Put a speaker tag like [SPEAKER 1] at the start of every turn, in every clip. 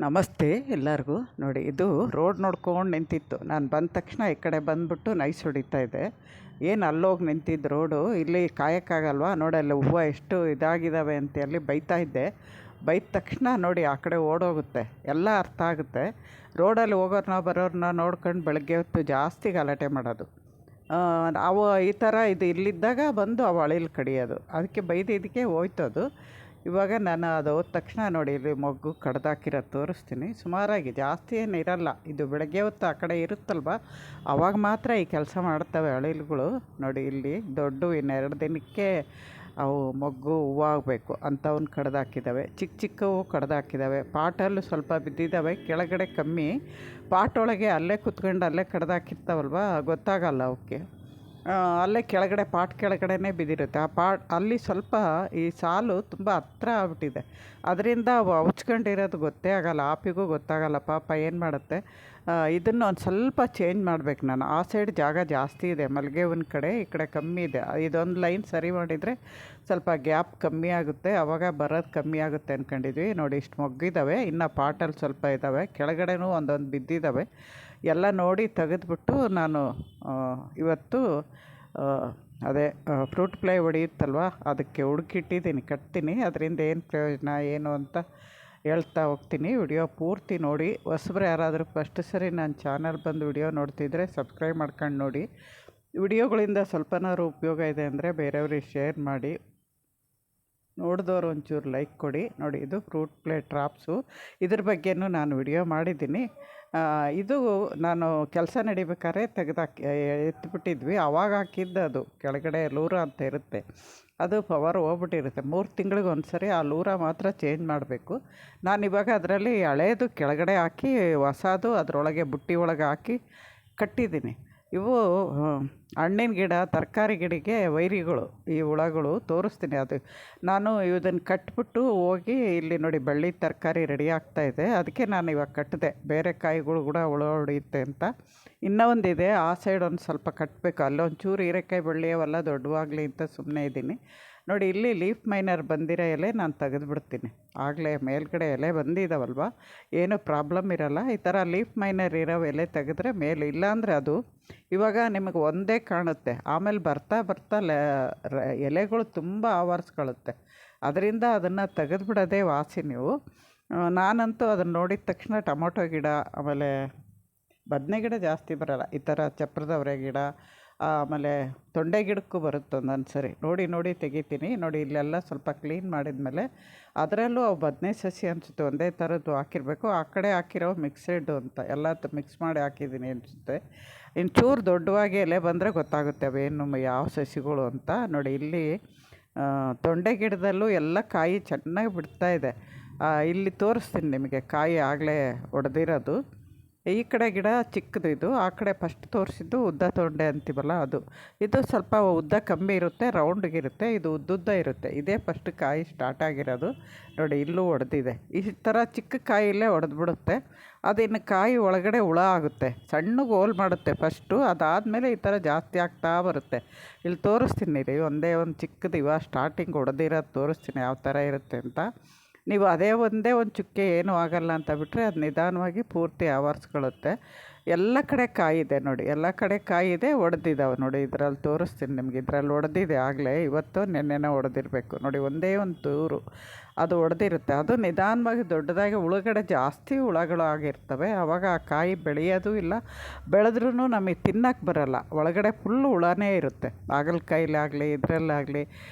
[SPEAKER 1] ನಮಸ್ತೆ ಎಲ್ಲರಿಗೂ. ನೋಡಿ, ಇದು ರೋಡ್ ನೋಡ್ಕೊಂಡು ನಿಂತಿತ್ತು. ನಾನು ಬಂದ ತಕ್ಷಣ ಈ ಕಡೆ ಬಂದುಬಿಟ್ಟು ನೈಸ್ ಹೊಡಿತಾ ಇದ್ದೆ. ಏನು ಅಲ್ಲೋಗಿ ನಿಂತಿದ್ದು ರೋಡು, ಇಲ್ಲಿ ಕಾಯೋಕ್ಕಾಗಲ್ವಾ? ನೋಡಿ ಅಲ್ಲಿ ಹೂವು ಎಷ್ಟು ಇದಾಗಿದ್ದಾವೆ ಅಂತ ಅಲ್ಲಿ ಬೈತಾ ಇದ್ದೆ. ಬೈದ ತಕ್ಷಣ ನೋಡಿ ಆ ಕಡೆ ಓಡೋಗುತ್ತೆ, ಎಲ್ಲ ಅರ್ಥ ಆಗುತ್ತೆ. ರೋಡಲ್ಲಿ ಹೋಗೋರನ್ನ ಬರೋರನ್ನ ನೋಡ್ಕೊಂಡು ಬೆಳಗ್ಗೆ ಹೊತ್ತು ಜಾಸ್ತಿ ಗಲಾಟೆ ಮಾಡೋದು. ಅವು ಈ ಥರ ಇದು ಇಲ್ಲಿದ್ದಾಗ ಬಂದು ಅವು ಅಳಿಲು ಕಡಿಯೋದು, ಅದಕ್ಕೆ ಬೈದಿದ್ದಕ್ಕೆ ಹೋಯ್ತು ಅದು. ಇವಾಗ ನಾನು ಅದು ಹೋದ ತಕ್ಷಣ ನೋಡಿ ಇಲ್ಲಿ ಮೊಗ್ಗು ಕಡ್ದಾಕಿರೋದು ತೋರಿಸ್ತೀನಿ. ಸುಮಾರಾಗಿ ಜಾಸ್ತಿ ಏನು ಇರಲ್ಲ, ಇದು ಬೆಳಗ್ಗೆ ಹೊತ್ತು ಆ ಕಡೆ ಇರುತ್ತಲ್ವ, ಅವಾಗ ಮಾತ್ರ ಈ ಕೆಲಸ ಮಾಡ್ತವೆ ಅಳಿಲುಗಳು. ನೋಡಿ ಇಲ್ಲಿ ದೊಡ್ಡ ಇನ್ನೆರಡು ದಿನಕ್ಕೆ ಅವು ಮೊಗ್ಗು ಹೂವು ಆಗಬೇಕು ಅಂಥವನ್ನ ಕಡ್ದಾಕಿದ್ದಾವೆ. ಚಿಕ್ಕ ಚಿಕ್ಕವು ಕಡ್ದಾಕಿದ್ದಾವೆ. ಪಾಟಲ್ಲೂ ಸ್ವಲ್ಪ ಬಿದ್ದಿದ್ದಾವೆ, ಕೆಳಗಡೆ ಕಮ್ಮಿ. ಪಾಟೊಳಗೆ ಅಲ್ಲೇ ಕುತ್ಕೊಂಡು ಅಲ್ಲೇ ಕಡ್ದಾಕಿರ್ತಾವಲ್ವ, ಗೊತ್ತಾಗಲ್ಲ ಅವಕ್ಕೆ. ಅಲ್ಲೇ ಕೆಳಗಡೆ ಪಾಟ್ ಕೆಳಗಡೆನೇ ಬಿದ್ದಿರುತ್ತೆ. ಆ ಪಾಟ್ ಅಲ್ಲಿ ಸ್ವಲ್ಪ ಈ ಸಾಲು ತುಂಬ ಹತ್ರ ಆಗ್ಬಿಟ್ಟಿದೆ, ಅದರಿಂದ ಅವು ಹಚ್ಕೊಂಡಿರೋದು ಗೊತ್ತೇ ಆಗಲ್ಲ, ಆಪಿಗೂ ಗೊತ್ತಾಗಲ್ಲ. ಪಾಪ ಏನು ಮಾಡುತ್ತೆ, ಇದನ್ನು ಒಂದು ಸ್ವಲ್ಪ ಚೇಂಜ್ ಮಾಡಬೇಕು ನಾನು. ಆ ಸೈಡ್ ಜಾಗ ಜಾಸ್ತಿ ಇದೆ ಮಲ್ಲಿಗೆ ಹೂವಿನ ಕಡೆ, ಈ ಕಡೆ ಕಮ್ಮಿ ಇದೆ. ಇದೊಂದು ಲೈನ್ ಸರಿ ಮಾಡಿದರೆ ಸ್ವಲ್ಪ ಗ್ಯಾಪ್ ಕಮ್ಮಿ ಆಗುತ್ತೆ, ಆವಾಗ ಬರೋದು ಕಮ್ಮಿ ಆಗುತ್ತೆ ಅಂದ್ಕೊಂಡಿದ್ವಿ. ನೋಡಿ ಇಷ್ಟು ಮೊಗ್ಗಿದ್ದಾವೆ, ಇನ್ನು ಪಾಟಲ್ಲಿ ಸ್ವಲ್ಪ ಇದ್ದಾವೆ, ಕೆಳಗಡೆನೂ ಒಂದೊಂದು ಬಿದ್ದಿದ್ದಾವೆ. ಎಲ್ಲ ನೋಡಿ ತೆಗೆದ್ಬಿಟ್ಟು ನಾನು ಇವತ್ತು ಅದೇ ಫ್ರೂಟ್ ಫ್ಲೈ ಹೊಡೆಯುತ್ತಲ್ವ, ಅದಕ್ಕೆ ಹುಡುಕಿಟ್ಟಿದ್ದೀನಿ, ಕಟ್ತೀನಿ. ಅದರಿಂದ ಏನು ಪ್ರಯೋಜನ ಏನು ಅಂತ ಹೇಳ್ತಾ ಹೋಗ್ತೀನಿ. ವಿಡಿಯೋ ಪೂರ್ತಿ ನೋಡಿ. ಹೊಸಬ್ರು ಯಾರಾದರೂ ಫಸ್ಟ್ ಸರಿ ನನ್ನ ಚಾನಲ್ ಬಂದು ವಿಡಿಯೋ ನೋಡ್ತಿದ್ರೆ ಸಬ್ಸ್ಕ್ರೈಬ್ ಮಾಡ್ಕೊಂಡು ನೋಡಿ. ವಿಡಿಯೋಗಳಿಂದ ಸ್ವಲ್ಪನಾದ್ರು ಉಪಯೋಗ ಇದೆ ಅಂದರೆ ಬೇರೆಯವ್ರಿಗೆ ಶೇರ್ ಮಾಡಿ. ನೋಡಿದವರು ಒಂಚೂರು ಲೈಕ್ ಕೊಡಿ. ನೋಡಿ ಇದು ಫ್ರೂಟ್ ಫ್ಲೈ ಟ್ರಾಪ್ಸು, ಇದ್ರ ಬಗ್ಗೆನೂ ನಾನು ವಿಡಿಯೋ ಮಾಡಿದ್ದೀನಿ. ಇದು ನಾನು ಕೆಲಸ ನಡಿಬೇಕಾದ್ರೆ ಎತ್ಬಿಟ್ಟಿದ್ವಿ, ಆವಾಗ ಹಾಕಿದ್ದು. ಅದು ಕೆಳಗಡೆ ಲೂರ ಅಂತ ಇರುತ್ತೆ, ಅದು ಪವರ್ ಹೋಗ್ಬಿಟ್ಟಿರುತ್ತೆ. 3 ತಿಂಗಳಿಗೆ ಒಂದು ಸರಿ ಆ ಲೂರ ಮಾತ್ರ ಚೇಂಜ್ ಮಾಡಬೇಕು. ನಾನಿವಾಗ ಅದರಲ್ಲಿ ಹಳೇದು ಕೆಳಗಡೆ ಹಾಕಿ ಹೊಸದು ಅದರೊಳಗೆ ಬುಟ್ಟಿ ಒಳಗೆ ಹಾಕಿ ಕಟ್ಟಿದ್ದೀನಿ. ಇವು ಹಣ್ಣಿನ ಗಿಡ, ತರಕಾರಿ ಗಿಡಕ್ಕೆ ವೈರಿಗಳು, ಈ ಹುಳಗಳು. ತೋರಿಸ್ತೀನಿ. ಅದು ನಾನು ಇದನ್ನು ಕಟ್ಬಿಟ್ಟು ಹೋಗಿ ಇಲ್ಲಿ ನೋಡಿ ಬಳ್ಳಿ ತರಕಾರಿ ರೆಡಿ ಆಗ್ತಾಯಿದೆ, ಅದಕ್ಕೆ ನಾನು ಇವಾಗ ಕಟ್ಟಿದೆ. ಬೇರೆ ಕಾಯಿಗಳು ಕೂಡ ಹುಳ ಹೊಡೆಯುತ್ತೆ ಅಂತ. ಇನ್ನೂ ಒಂದಿದೆ, ಆ ಸೈಡ್ ಒಂದು ಸ್ವಲ್ಪ ಕಟ್ಟಬೇಕು. ಅಲ್ಲೊಂಚೂರು ಹೀರೆಕಾಯಿ ಬಳ್ಳಿ ಅವೆಲ್ಲ ದೊಡ್ಡವಾಗಲಿ ಅಂತ ಸುಮ್ಮನೆ ಇದ್ದೀನಿ. ನೋಡಿ ಇಲ್ಲಿ ಲೀಫ್ ಮೈನರ್ ಬಂದಿರೋ ಎಲೆ ನಾನು ತೆಗೆದುಬಿಡ್ತೀನಿ. ಆಗಲೇ ಮೇಲ್ಗಡೆ ಎಲೆ ಬಂದಿದ್ದಾವಲ್ವ, ಏನೂ ಪ್ರಾಬ್ಲಮ್ ಇರೋಲ್ಲ. ಈ ಥರ ಲೀಫ್ ಮೈನರ್ ಇರೋ ಎಲೆ ತೆಗೆದ್ರೆ ಮೇಲೆ, ಇಲ್ಲಾಂದರೆ ಅದು ಇವಾಗ ನಿಮಗೆ ಒಂದೇ ಕಾಣುತ್ತೆ, ಆಮೇಲೆ ಬರ್ತಾ ಬರ್ತಾ ಎಲೆಗಳು ತುಂಬ ಆವರಿಸ್ಕೊಳ್ಳುತ್ತೆ. ಅದರಿಂದ ಅದನ್ನು ತೆಗೆದುಬಿಡೋದೇ ವಾಸಿ ನೀವು. ನಾನಂತೂ ಅದನ್ನು ನೋಡಿದ ತಕ್ಷಣ ಟೊಮೊಟೊ ಗಿಡ, ಆಮೇಲೆ ಬದನೆ ಗಿಡ ಜಾಸ್ತಿ ಬರೋಲ್ಲ, ಈ ಥರ ಚಪ್ರದವರೆ ಗಿಡ, ಆಮೇಲೆ ತೊಂಡೆ ಗಿಡಕ್ಕೂ ಬರುತ್ತೆ ಒಂದೊಂದು ಸರಿ. ನೋಡಿ ತೆಗಿತೀನಿ. ನೋಡಿ ಇಲ್ಲೆಲ್ಲ ಸ್ವಲ್ಪ ಕ್ಲೀನ್ ಮಾಡಿದ್ಮೇಲೆ ಅದರಲ್ಲೂ ಅವು ಬದನೆ ಸಸಿ ಅನಿಸುತ್ತೆ, ಒಂದೇ ಥರದ್ದು ಹಾಕಿರಬೇಕು. ಆ ಕಡೆ ಹಾಕಿರೋ ಮಿಕ್ಸೆಡ್ ಅಂತ ಎಲ್ಲ ಮಿಕ್ಸ್ ಮಾಡಿ ಹಾಕಿದ್ದೀನಿ ಅನಿಸುತ್ತೆ. ಚೂರು ದೊಡ್ಡವಾಗಿ ಎಲೆ ಬಂದರೆ ಗೊತ್ತಾಗುತ್ತೆ ಅವೇನು ಯಾವ ಸಸಿಗಳು ಅಂತ. ನೋಡಿ ಇಲ್ಲಿ ತೊಂಡೆ ಗಿಡದಲ್ಲೂ ಎಲ್ಲ ಕಾಯಿ ಚೆನ್ನಾಗಿ ಬಿಡ್ತಾಯಿದೆ. ಇಲ್ಲಿ ತೋರಿಸ್ತೀನಿ ನಿಮಗೆ, ಕಾಯಿ ಆಗಲೇ ಒಡೆದಿರೋದು. ಈ ಕಡೆ ಗಿಡ ಚಿಕ್ಕದು, ಇದು ಆ ಕಡೆ ಫಸ್ಟ್ ತೋರಿಸಿದ್ದು ಉದ್ದ ತೊಂಡೆ ಅಂತೀವಲ್ಲ ಅದು. ಇದು ಸ್ವಲ್ಪ ಉದ್ದ ಕಮ್ಮಿ ಇರುತ್ತೆ, ರೌಂಡ್ಗಿರುತ್ತೆ. ಇದು ಉದ್ದುದ್ದ ಇರುತ್ತೆ. ಇದೇ ಫಸ್ಟ್ ಕಾಯಿ ಸ್ಟಾರ್ಟ್ ಆಗಿರೋದು. ನೋಡಿ ಇಲ್ಲೂ ಒಡೆದಿದೆ. ಈ ಥರ ಚಿಕ್ಕ ಕಾಯಿಲೇ ಒಡೆದ್ಬಿಡುತ್ತೆ. ಅದಿನ್ನು ಕಾಯಿ ಒಳಗಡೆ ಹುಳ ಆಗುತ್ತೆ, ಸಣ್ಣಗೆ ಹೋಲ್ ಮಾಡುತ್ತೆ ಫಸ್ಟು. ಅದಾದಮೇಲೆ ಈ ಥರ ಜಾಸ್ತಿ ಆಗ್ತಾ ಬರುತ್ತೆ. ಇಲ್ಲಿ ತೋರಿಸ್ತೀನಿ ರೀ, ಒಂದೇ ಒಂದು ಚಿಕ್ಕದು ಇವಾಗ ಸ್ಟಾರ್ಟಿಂಗ್ ಒಡೆದಿರೋದು ತೋರಿಸ್ತೀನಿ ಯಾವ ಥರ ಇರುತ್ತೆ ಅಂತ. ನೀವು ಅದೇ ಒಂದೇ ಒಂದು ಚುಕ್ಕೆ ಏನೂ ಆಗಲ್ಲ ಅಂತ ಬಿಟ್ಟರೆ ಅದು ನಿಧಾನವಾಗಿ ಪೂರ್ತಿ ಆವರಿಸ್ಕೊಳ್ಳುತ್ತೆ. ಎಲ್ಲ ಕಡೆ ಕಾಯಿದೆ ನೋಡಿ, ಎಲ್ಲ ಕಡೆ ಕಾಯಿದೆ, ಒಡೆದಿದ್ದಾವೆ ನೋಡಿ. ಇದರಲ್ಲಿ ತೋರಿಸ್ತೀನಿ ನಿಮಗೆ, ಇದರಲ್ಲಿ ಒಡೆದಿದೆ ಆಗಲೇ, ಇವತ್ತು ನೆನ್ನೆನೇ ಒಡೆದಿರಬೇಕು. ನೋಡಿ ಒಂದೇ ಒಂದು ತೂರು ಅದು ಒಡೆದಿರುತ್ತೆ. ಅದು ನಿಧಾನವಾಗಿ ದೊಡ್ಡದಾಗಿ ಒಳಗಡೆ ಜಾಸ್ತಿ ಹುಳಗಳು ಆಗಿರ್ತವೆ. ಆವಾಗ ಆ ಕಾಯಿ ಬೆಳೆಯೋದು ಇಲ್ಲ, ಬೆಳೆದ್ರೂ ನಮಗೆ ತಿನ್ನೋಕ್ಕೆ ಬರೋಲ್ಲ. ಒಳಗಡೆ ಫುಲ್ಲು ಹುಳನೇ ಇರುತ್ತೆ. ಹಾಗಲಕಾಯಿಲಾಗಲಿ ಇದರಲ್ಲಾಗಲಿ,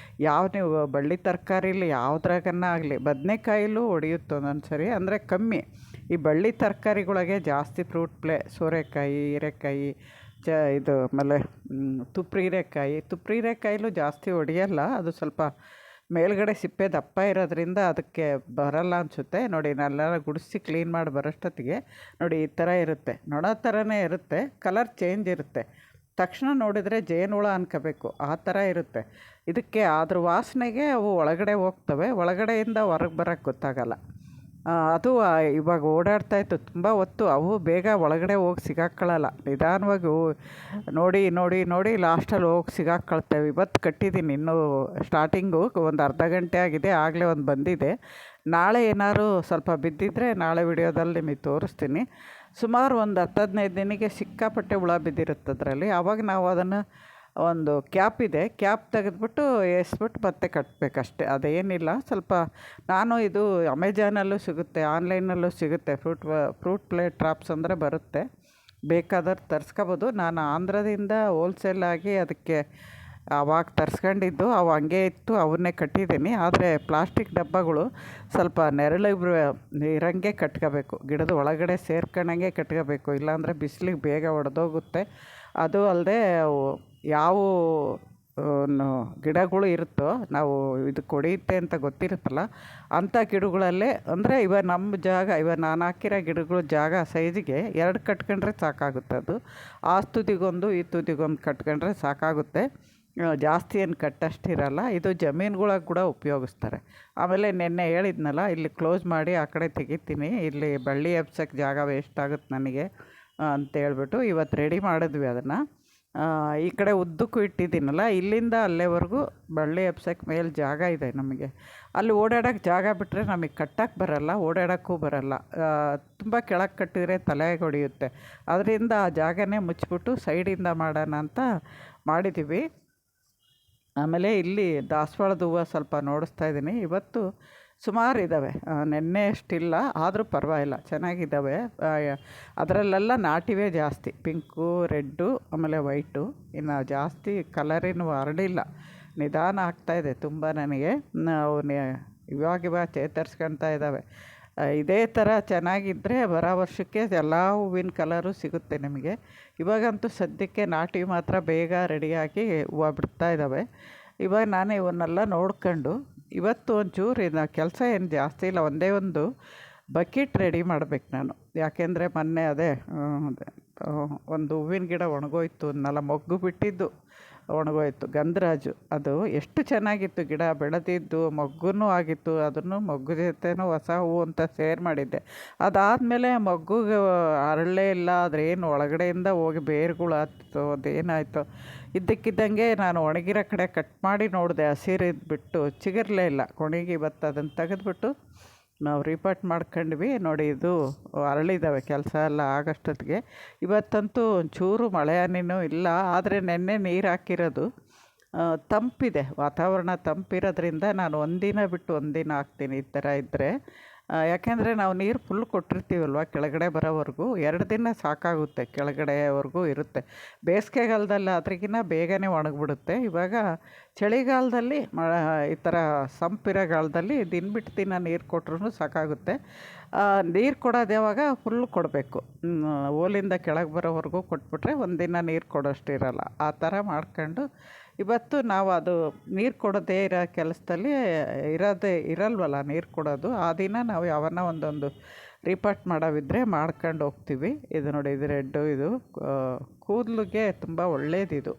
[SPEAKER 1] ಯಾವ ನೀವು ಬಳ್ಳಿ ತರಕಾರಿಲಿ ಯಾವುದ್ರಾಗನ್ನ ಆಗಲಿ, ಬದನೆಕಾಯಿಲೂ ಹೊಡೆಯುತ್ತೆ ಒಂದೊಂದು ಸರಿ, ಅಂದರೆ ಕಮ್ಮಿ. ಈ ಬಳ್ಳಿ ತರಕಾರಿಗಳಿಗೆ ಜಾಸ್ತಿ ಫ್ರೂಟ್ ಫ್ಲೈ, ಸೋರೆಕಾಯಿ, ಹೀರೆಕಾಯಿ, ಇದು ಆಮೇಲೆ ತುಪ್ರಿ ಹೀರೆಕಾಯಿಲೂ ಜಾಸ್ತಿ ಹೊಡೆಯಲ್ಲ. ಅದು ಸ್ವಲ್ಪ ಮೇಲ್ಗಡೆ ಸಿಪ್ಪೆ ದಪ್ಪ ಇರೋದ್ರಿಂದ ಅದಕ್ಕೆ ಬರಲ್ಲ ಅನಿಸುತ್ತೆ. ನೋಡಿ ನಾನೆಲ್ಲ ಗುಡಿಸಿ ಕ್ಲೀನ್ ಮಾಡಿ ಬರೋಷ್ಟೊತ್ತಿಗೆ ನೋಡಿ ಈ ಥರ ಇರುತ್ತೆ. ನೋಡೋ ಥರನೇ ಇರುತ್ತೆ, ಕಲರ್ ಚೇಂಜ್ ಇರುತ್ತೆ. ತಕ್ಷಣ ನೋಡಿದರೆ ಜೇನುಹುಳ ಅನ್ಕೋಬೇಕು, ಆ ಥರ ಇರುತ್ತೆ. ಇದಕ್ಕೆ ಅದ್ರ ವಾಸನೆಗೆ ಅವು ಒಳಗಡೆ ಹೋಗ್ತವೆ, ಒಳಗಡೆಯಿಂದ ಹೊರಗೆ ಬರೋಕ್ಕೆ ಗೊತ್ತಾಗಲ್ಲ. ಅದು ಇವಾಗ ಓಡಾಡ್ತಾಯಿತ್ತು ತುಂಬ ಹೊತ್ತು. ಅವು ಬೇಗ ಒಳಗಡೆ ಹೋಗಿ ಸಿಗಾಕ್ಕೊಳ್ಳಲ್ಲ, ನಿಧಾನವಾಗಿ ನೋಡಿ ನೋಡಿ ನೋಡಿ ಲಾಸ್ಟಲ್ಲಿ ಹೋಗಿ ಸಿಗಾಕ್ಕೊಳ್ತೇವೆ. ಇವತ್ತು ಕಟ್ಟಿದ್ದೀನಿ, ಇನ್ನೂ ಸ್ಟಾರ್ಟಿಂಗು ಒಂದು ಅರ್ಧ ಗಂಟೆ ಆಗಿದೆ, ಆಗಲೇ ಒಂದು ಬಂದಿದೆ. ನಾಳೆ ಏನಾದ್ರು ಸ್ವಲ್ಪ ಬಿದ್ದಿದ್ದರೆ ನಾಳೆ ವಿಡಿಯೋದಲ್ಲಿ ನಿಮಗೆ ತೋರಿಸ್ತೀನಿ. ಸುಮಾರು ಒಂದು 10-15 ದಿನಕ್ಕೆ ಸಿಕ್ಕಾಪಟ್ಟೆ ಹುಳ ಬಿದ್ದಿರುತ್ತೆ ಅದರಲ್ಲಿ. ಆವಾಗ ನಾವು ಅದನ್ನು ಒಂದು ಕ್ಯಾಪ್ ಇದೆ, ಕ್ಯಾಪ್ ತೆಗೆದ್ಬಿಟ್ಟು ಎಸ್ಬಿಟ್ಟು ಮತ್ತೆ ಕಟ್ಟಬೇಕಷ್ಟೆ, ಅದೇನಿಲ್ಲ. ಸ್ವಲ್ಪ ನಾನು ಇದು ಅಮೆಜಾನಲ್ಲೂ ಸಿಗುತ್ತೆ, ಆನ್ಲೈನಲ್ಲೂ ಸಿಗುತ್ತೆ. ಫ್ರೂಟ್ ಪ್ಲೇಟ್ ಟ್ರಾಪ್ಸ್ ಅಂದರೆ ಬರುತ್ತೆ, ಬೇಕಾದವ್ರು ತರಿಸ್ಕೋಬೋದು. ನಾನು ಆಂಧ್ರದಿಂದ ಹೋಲ್ಸೇಲಾಗಿ ಅದಕ್ಕೆ ಅವಾಗ ತರಿಸ್ಕೊಂಡಿದ್ದು, ಅವು ಹಂಗೆ ಇತ್ತು, ಅವನ್ನೇ ಕಟ್ಟಿದ್ದೀನಿ. ಆದರೆ ಪ್ಲಾಸ್ಟಿಕ್ ಡಬ್ಬಗಳು ಸ್ವಲ್ಪ ನೆರಳು ಇರಂಗೆ ಕಟ್ಕೋಬೇಕು, ಗಿಡದ ಒಳಗಡೆ ಸೇರ್ಕೊಂಡಂಗೆ ಕಟ್ಕೋಬೇಕು, ಇಲ್ಲಾಂದರೆ ಬಿಸಿಲಿಗೆ ಬೇಗ ಒಡೆದೋಗುತ್ತೆ. ಅದು ಅಲ್ಲದೆ ಯಾವ ಗಿಡಗಳು ಇರುತ್ತೋ, ನಾವು ಇದು ಹೊಡೆಯುತ್ತೆ ಅಂತ ಗೊತ್ತಿರುತ್ತಲ್ಲ ಅಂಥ ಗಿಡಗಳಲ್ಲೇ, ಅಂದರೆ ನಮ್ಮ ಜಾಗ ನಾನು ಹಾಕಿರೋ ಗಿಡಗಳ ಜಾಗ ಸೈಜಿಗೆ 2 ಕಟ್ಕೊಂಡ್ರೆ ಸಾಕಾಗುತ್ತೆ. ಅದು ಆ ತುದಿಗೊಂದು ಈ ತುದಿಗೊಂದು ಕಟ್ಕೊಂಡ್ರೆ ಸಾಕಾಗುತ್ತೆ, ಜಾಸ್ತಿ ಏನು ಕಟ್ಟಷ್ಟಿರಲ್ಲ. ಇದು ಜಮೀನುಗಳಿಗೆ ಕೂಡ ಉಪಯೋಗಿಸ್ತಾರೆ. ಆಮೇಲೆ ನಿನ್ನೆ ಹೇಳಿದ್ನಲ್ಲ, ಇಲ್ಲಿ ಕ್ಲೋಸ್ ಮಾಡಿ ಆ ಕಡೆ ತೆಗಿತೀನಿ, ಇಲ್ಲಿ ಬಳ್ಳಿ ಎಬ್ಸೋಕ್ಕೆ ಜಾಗ ವೇಸ್ಟ್ ಆಗುತ್ತೆ ನನಗೆ ಅಂತೇಳ್ಬಿಟ್ಟು ಇವತ್ತು ರೆಡಿ ಮಾಡಿದ್ವಿ ಅದನ್ನು. ಈ ಕಡೆ ಉದ್ದಕ್ಕೂ ಇಟ್ಟಿದ್ದೀನಲ್ಲ, ಇಲ್ಲಿಂದ ಅಲ್ಲೇವರೆಗೂ ಬಳ್ಳಿ ಎಬ್ಸೋಕ್ಕೆ ಮೇಲೆ ಜಾಗ ಇದೆ ನಮಗೆ. ಅಲ್ಲಿ ಓಡಾಡೋಕ್ಕೆ ಜಾಗ ಬಿಟ್ಟರೆ ನಮಗೆ ಕಟ್ಟಕ್ಕೆ ಬರಲ್ಲ, ಓಡಾಡೋಕ್ಕೂ ಬರಲ್ಲ. ತುಂಬ ಕೆಳಗೆ ಕಟ್ಟಿದರೆ ತಲೆಗೆ ಹೊಡೆಯುತ್ತೆ. ಅದರಿಂದ ಆ ಜಾಗನೇ ಮುಚ್ಚಿಬಿಟ್ಟು ಸೈಡಿಂದ ಮಾಡೋಣ ಅಂತ ಮಾಡಿದ್ದೀವಿ. ಆಮೇಲೆ ಇಲ್ಲಿ ದಾಸವಾಳದ ಹೂವು ಸ್ವಲ್ಪ ನೋಡಿಸ್ತಾ ಇದ್ದೀನಿ. ಇವತ್ತು ಸುಮಾರು ಇದ್ದಾವೆ, ನೆನ್ನೆ ಅಷ್ಟಿಲ್ಲ, ಆದರೂ ಪರವಾಗಿಲ್ಲ, ಚೆನ್ನಾಗಿದ್ದಾವೆ. ಅದರಲ್ಲೆಲ್ಲ ನಾಟಿವೆ ಜಾಸ್ತಿ, ಪಿಂಕು, ರೆಡ್ಡು, ಆಮೇಲೆ ವೈಟು. ಇನ್ನು ಜಾಸ್ತಿ ಕಲರಿನೂ ಹರಡಿಲ್ಲ, ನಿಧಾನ ಆಗ್ತಾಯಿದೆ ತುಂಬ. ನನಗೆ ಇವಾಗ ಚೇತರಿಸ್ಕೊಳ್ತಾ ಇದ್ದಾವೆ. ಇದೇ ಥರ ಚೆನ್ನಾಗಿದ್ದರೆ ಬರೋ ವರ್ಷಕ್ಕೆ ಎಲ್ಲ ಹೂವಿನ ಕಲರು ಸಿಗುತ್ತೆ ನಿಮಗೆ. ಇವಾಗಂತೂ ಸದ್ಯಕ್ಕೆ ನಾಟಿ ಮಾತ್ರ ಬೇಗ ರೆಡಿಯಾಗಿ ಹೂವು ಬಿಡ್ತಾ ಇದ್ದಾವೆ. ಇವಾಗ ನಾನು ಇವನ್ನೆಲ್ಲ ನೋಡ್ಕೊಂಡು ಇವತ್ತು ಒಂಚೂರು ಕೆಲಸ ಏನು ಜಾಸ್ತಿ ಇಲ್ಲ, ಒಂದೇ ಒಂದು ಬಕೆಟ್ ರೆಡಿ ಮಾಡಬೇಕು ನಾನು. ಯಾಕೆಂದರೆ ಮೊನ್ನೆ ಒಂದು ಹೂವಿನ ಗಿಡ ಒಣಗೋಯ್ತು, ಮೊಗ್ಗು ಬಿಟ್ಟಿದ್ದು ಒಣಗೋಯ್ತು, ಗಂಧರಾಜು. ಅದು ಎಷ್ಟು ಚೆನ್ನಾಗಿತ್ತು, ಗಿಡ ಬೆಳೆದಿದ್ದು, ಮೊಗ್ಗು ಆಗಿತ್ತು. ಅದನ್ನು ಮೊಗ್ಗು ಜೊತೆನೂ ಹೊಸ ಹೂವು ಅಂತ ಸೇರ್ ಮಾಡಿದ್ದೆ. ಅದಾದಮೇಲೆ ಮೊಗ್ಗುಗೆ ಅರಳೇ ಇಲ್ಲ, ಅದ್ರೇನು ಒಳಗಡೆಯಿಂದ ಹೋಗಿ ಬೇರುಗಳು ಹತ್ತು, ಅದೇನಾಯಿತು ಇದ್ದಕ್ಕಿದ್ದಂಗೆ ನಾನು ಒಣಗಿರೋ ಕಡೆ ಕಟ್ ಮಾಡಿ ನೋಡಿದೆ, ಹಸಿರಿದ್ದು ಬಿಟ್ಟು ಚಿಗುರಲೇ ಇಲ್ಲ. ಕೊನೆಗೆ ಇವತ್ತು ಅದನ್ನು ತೆಗೆದುಬಿಟ್ಟು ನಾವು ರೀಪಾಟ್ ಮಾಡ್ಕೊಂಡ್ವಿ. ನೋಡಿ, ಇದು ಅರಳಿದ್ದಾವೆ, ಕೆಲಸ ಎಲ್ಲ ಆಗೋಷ್ಟೊತ್ತಿಗೆ. ಇವತ್ತಂತೂ ಒಂಚೂರು ಮಳೆ ಹನಿನೂ ಇಲ್ಲ, ಆದರೆ ನೆನ್ನೆ ನೀರು ಹಾಕಿರೋದು. ತಂಪಿದೆ, ವಾತಾವರಣ ತಂಪಿರೋದ್ರಿಂದ ನಾನು ಒಂದಿನ ಬಿಟ್ಟು ಒಂದಿನ ಹಾಕ್ತೀನಿ ಈ ಥರ ಇದ್ದರೆ. ಯಾಕೆಂದರೆ ನಾವು ನೀರು ಫುಲ್ ಕೊಟ್ಟಿರ್ತೀವಲ್ವ ಕೆಳಗಡೆ ಬರೋವರೆಗೂ, 2 ದಿನ ಸಾಕಾಗುತ್ತೆ, ಕೆಳಗಡೆವರೆಗೂ ಇರುತ್ತೆ. ಬೇಸಿಗೆಗಾಲದಲ್ಲಿ ಅದ್ರಿಗಿನ್ನ ಬೇಗನೆ ಒಣಗಿಬಿಡುತ್ತೆ. ಇವಾಗ ಚಳಿಗಾಲದಲ್ಲಿ ಈ ಥರ ಸಂಪಿರೋಗಾಲದಲ್ಲಿ ದಿನ ಬಿಟ್ಟು ದಿನ ನೀರು ಕೊಟ್ರೂ ಸಾಕಾಗುತ್ತೆ. ನೀರು ಕೊಡೋದು ಯಾವಾಗ ಫುಲ್ ಕೊಡಬೇಕು, ಓಲಿಂದ ಕೆಳಗೆ ಬರೋವರೆಗೂ ಕೊಟ್ಬಿಟ್ರೆ ಒಂದಿನ ನೀರು ಕೊಡೋಷ್ಟು ಇರೋಲ್ಲ. ಆ ಥರ ಮಾಡ್ಕೊಂಡು ಇವತ್ತು ನಾವು ಅದು ನೀರು ಕೊಡೋದೇ ಇರೋ ಕೆಲಸದಲ್ಲಿ ಇರಲ್ವಲ್ಲ ನೀರು ಕೊಡೋದು. ಆ ದಿನ ನಾವು ಯಾವನ್ನ ಒಂದೊಂದು ರೀಪಾಟ್ ಮಾಡೋವಿದ್ದರೆ ಮಾಡ್ಕೊಂಡು ಹೋಗ್ತೀವಿ. ಇದು ನೋಡಿ, ಇದು ರೆಡ್ಡು, ಇದು ಕೂದಲಿಗೆ ತುಂಬ ಒಳ್ಳೆಯದಿದು.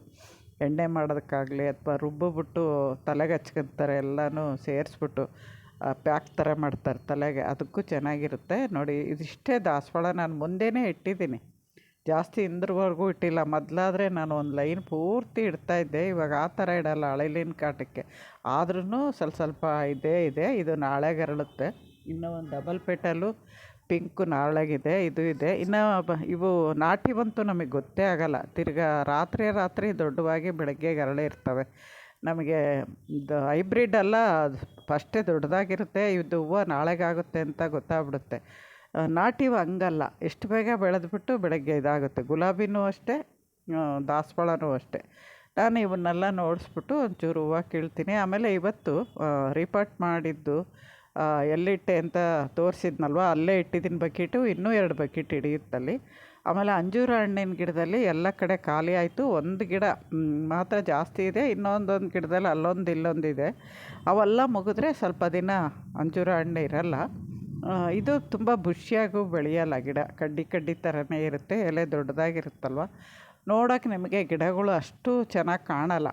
[SPEAKER 1] ಎಣ್ಣೆ ಮಾಡೋದಕ್ಕಾಗಲಿ ಅಥವಾ ರುಬ್ಬಿಬಿಟ್ಟು ತಲೆಗೆ ಹಚ್ಕೊತಾರೆ, ಎಲ್ಲನೂ ಸೇರಿಸ್ಬಿಟ್ಟು ಪ್ಯಾಕ್ ಥರ ಮಾಡ್ತಾರೆ ತಲೆಗೆ, ಅದಕ್ಕೂ ಚೆನ್ನಾಗಿರುತ್ತೆ. ನೋಡಿ, ಇದಿಷ್ಟೇ ದಾಸವಾಳ ನಾನು ಮುಂದೆನೇ ಇಟ್ಟಿದ್ದೀನಿ, ಜಾಸ್ತಿ ಹಿಂದ್ರವರೆಗೂ ಇಟ್ಟಿಲ್ಲ. ಮೊದಲಾದರೆ ನಾನು ಒಂದು ಲೈನ್ ಪೂರ್ತಿ ಇಡ್ತಾಯಿದ್ದೆ, ಇವಾಗ ಆ ಥರ ಇಡಲ್ಲ ಹಳೇಲಿನ ಕಾಟಕ್ಕೆ. ಆದ್ರೂ ಸ್ವಲ್ಪ ಇದೆ. ಇದು ನಾಳೆಗೆ ಅರಳುತ್ತೆ. ಇನ್ನೂ ಒಂದು ಡಬಲ್ ಪೆಟಲು ಪಿಂಕು ನಾಳೆಗಿದೆ, ಇದು ಇದೆ. ಇನ್ನು ಇವು ನಾಟಿ ಬಂತು ನಮಗೆ ಗೊತ್ತೇ ಆಗೋಲ್ಲ, ತಿರ್ಗಾ ರಾತ್ರಿ ದೊಡ್ಡವಾಗಿ ಬೆಳಗ್ಗೆಗೆ ಅರಳೇ ಇರ್ತವೆ. ನಮಗೆ ಇದು ಹೈಬ್ರಿಡ್ ಎಲ್ಲ ಫಸ್ಟೇ ದೊಡ್ಡದಾಗಿರುತ್ತೆ, ಇದು ಹೂವು ನಾಳೆಗಾಗುತ್ತೆ ಅಂತ ಗೊತ್ತಾಗ್ಬಿಡುತ್ತೆ. ನಾಟಿವು ಹಂಗಲ್ಲ, ಎಷ್ಟು ಬೇಗ ಬೆಳೆದ್ಬಿಟ್ಟು ಬೆಳಗ್ಗೆ ಇದಾಗುತ್ತೆ. ಗುಲಾಬಿನೂ ಅಷ್ಟೇ, ದಾಸವಾಳನೂ ಅಷ್ಟೇ. ನಾನು ಇವನ್ನೆಲ್ಲ ನೋಡಿಸ್ಬಿಟ್ಟು ಒಂಚೂರು ಹೂವು ಕೀಳ್ತೀನಿ. ಆಮೇಲೆ ಇವತ್ತು ರೀಪಾಟ್ ಮಾಡಿದ್ದು ಎಲ್ಲಿಟ್ಟೆ ಅಂತ ತೋರಿಸಿದ್ನಲ್ವ, ಅಲ್ಲೇ ಇಟ್ಟಿದ್ದೀನಿ ಬಕೆಟು. ಇನ್ನೂ 2 ಬಕೆಟ್ ಹಿಡಿಯುತ್ತಲ್ಲಿ. ಆಮೇಲೆ ಅಂಜೂರ ಹಣ್ಣಿನ ಗಿಡದಲ್ಲಿ ಎಲ್ಲ ಕಡೆ ಖಾಲಿ ಆಯಿತು. ಒಂದು ಗಿಡ ಮಾತ್ರ ಜಾಸ್ತಿ ಇದೆ, ಇನ್ನೊಂದೊಂದು ಗಿಡದಲ್ಲಿ ಅಲ್ಲೊಂದು ಇಲ್ಲೊಂದಿದೆ. ಅವೆಲ್ಲ ಮುಗಿದ್ರೆ ಸ್ವಲ್ಪ ದಿನ ಅಂಜೂರ ಹಣ್ಣು ಇರಲ್ಲ. ಇದು ತುಂಬ ಬುಷಿಯಾಗೂ ಬೆಳೆಯಲ್ಲ ಗಿಡ, ಕಡ್ಡಿ ಥರನೇ ಇರುತ್ತೆ, ಎಲೆ ದೊಡ್ಡದಾಗಿರುತ್ತಲ್ವ. ನೋಡೋಕೆ ನಿಮಗೆ ಗಿಡಗಳು ಅಷ್ಟು ಚೆನ್ನಾಗಿ ಕಾಣಲ್ಲ,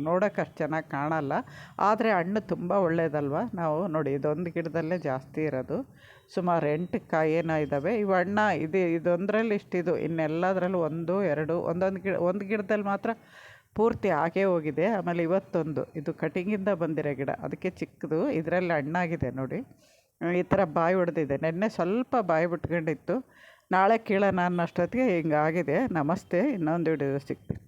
[SPEAKER 1] ನೋಡೋಕೆ ಅಷ್ಟು ಚೆನ್ನಾಗಿ ಕಾಣಲ್ಲ. ಆದರೆ ಹಣ್ಣು ತುಂಬ ಒಳ್ಳೆಯದಲ್ವ. ನಾವು ನೋಡಿ ಇದೊಂದು ಗಿಡದಲ್ಲೇ ಜಾಸ್ತಿ ಇರೋದು, ಸುಮಾರು 8 ಕಾಯಿನ ಇದ್ದಾವೆ. ಇವು ಹಣ್ಣ ಇದೊಂದರಲ್ಲಿ ಇಷ್ಟಿದು, ಇನ್ನೆಲ್ಲದರಲ್ಲೂ 1, 2 ಒಂದು ಗಿಡದಲ್ಲಿ ಮಾತ್ರ ಪೂರ್ತಿ ಆಗೇ ಹೋಗಿದೆ. ಆಮೇಲೆ ಇವತ್ತೊಂದು ಇದು ಕಟಿಂಗಿಂದ ಬಂದಿರೋ ಗಿಡ, ಅದಕ್ಕೆ ಚಿಕ್ಕದು, ಇದರಲ್ಲಿ ಹಣ್ಣಾಗಿದೆ ನೋಡಿ. ಈ ಥರ ಬಾಯಿ ಹೊಡೆದಿದೆ. ನೆನ್ನೆ ಸ್ವಲ್ಪ ಬಾಯಿ ಬಿಟ್ಕೊಂಡಿತ್ತು, ನಾಳೆ ಕೀಳೋಣ ಅನ್ನೋಷ್ಟೊತ್ತಿಗೆ ಹಿಂಗಾಗಿದೆ. ನಮಸ್ತೆ, ಇನ್ನೊಂದು ವಿಡಿಯೋ ಸಿಗ್ತೀನಿ.